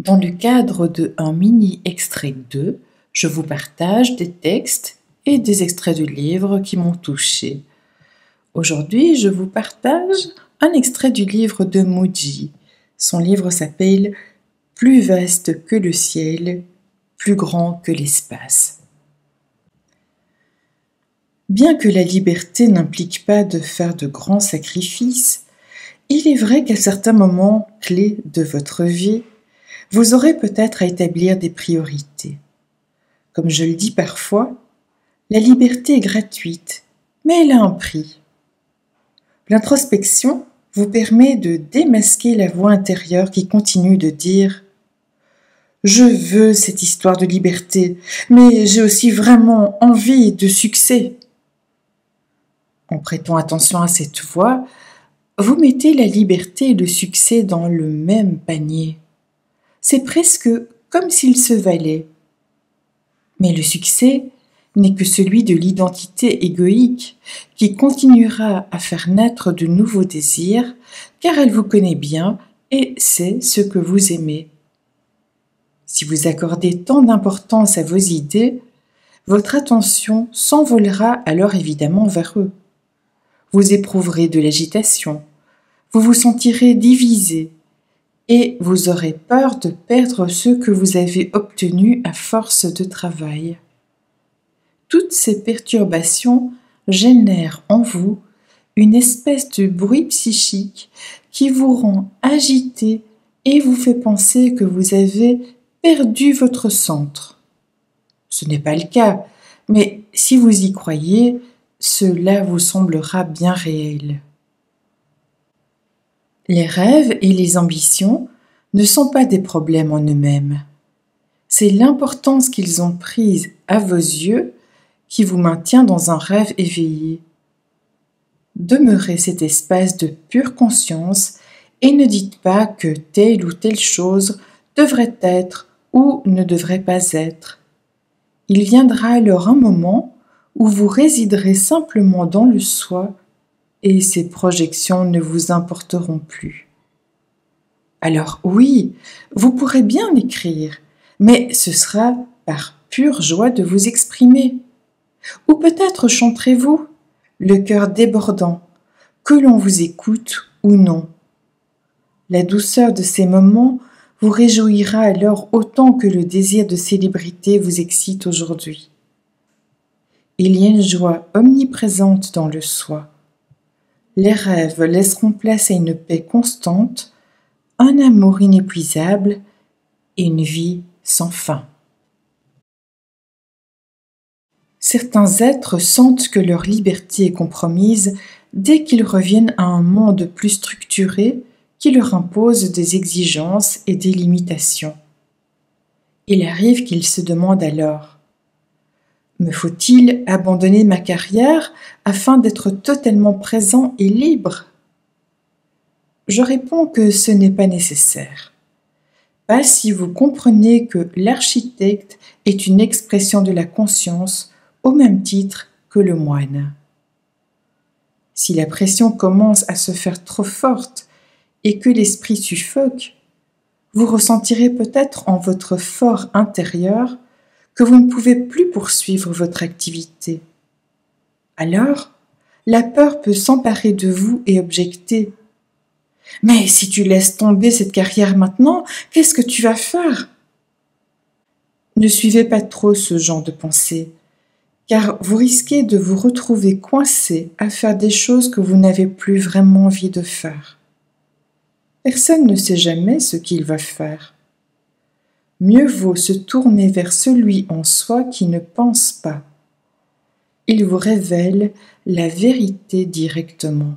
Dans le cadre de un mini-extrait 2, je vous partage des textes et des extraits de livres qui m'ont touché. Aujourd'hui, je vous partage un extrait du livre de Mooji. Son livre s'appelle « Plus vaste que le ciel, plus grand que l'espace ». Bien que la liberté n'implique pas de faire de grands sacrifices, il est vrai qu'à certains moments clés de votre vie, vous aurez peut-être à établir des priorités. Comme je le dis parfois, la liberté est gratuite, mais elle a un prix. L'introspection vous permet de démasquer la voix intérieure qui continue de dire « Je veux cette histoire de liberté, mais j'ai aussi vraiment envie de succès ». En prêtant attention à cette voix, vous mettez la liberté et le succès dans le même panier. C'est presque comme s'ils se valaient. Mais le succès n'est que celui de l'identité égoïque qui continuera à faire naître de nouveaux désirs car elle vous connaît bien et sait ce que vous aimez. Si vous accordez tant d'importance à vos idées, votre attention s'envolera alors évidemment vers eux. Vous éprouverez de l'agitation, vous vous sentirez divisé et vous aurez peur de perdre ce que vous avez obtenu à force de travail. Toutes ces perturbations génèrent en vous une espèce de bruit psychique qui vous rend agité et vous fait penser que vous avez perdu votre centre. Ce n'est pas le cas, mais si vous y croyez, cela vous semblera bien réel. Les rêves et les ambitions ne sont pas des problèmes en eux-mêmes. C'est l'importance qu'ils ont prise à vos yeux qui vous maintient dans un rêve éveillé. Demeurez cet espace de pure conscience et ne dites pas que telle ou telle chose devrait être ou ne devrait pas être. Il viendra alors un moment où vous résiderez simplement dans le soi et ces projections ne vous importeront plus. Alors oui, vous pourrez bien écrire, mais ce sera par pure joie de vous exprimer. Ou peut-être chanterez-vous, le cœur débordant, que l'on vous écoute ou non. La douceur de ces moments vous réjouira alors autant que le désir de célébrité vous excite aujourd'hui. Il y a une joie omniprésente dans le soi. Les rêves laisseront place à une paix constante, un amour inépuisable et une vie sans fin. Certains êtres sentent que leur liberté est compromise dès qu'ils reviennent à un monde plus structuré qui leur impose des exigences et des limitations. Il arrive qu'ils se demandent alors « Me faut-il abandonner ma carrière afin d'être totalement présent et libre ?» Je réponds que ce n'est pas nécessaire. Pas si vous comprenez que l'architecte est une expression de la conscience au même titre que le moine. Si la pression commence à se faire trop forte et que l'esprit suffoque, vous ressentirez peut-être en votre fort intérieur que vous ne pouvez plus poursuivre votre activité. Alors, la peur peut s'emparer de vous et objecter. « Mais si tu laisses tomber cette carrière maintenant, qu'est-ce que tu vas faire ?» Ne suivez pas trop ce genre de pensée, car vous risquez de vous retrouver coincé à faire des choses que vous n'avez plus vraiment envie de faire. Personne ne sait jamais ce qu'il va faire. Mieux vaut se tourner vers celui en soi qui ne pense pas. Il vous révèle la vérité directement.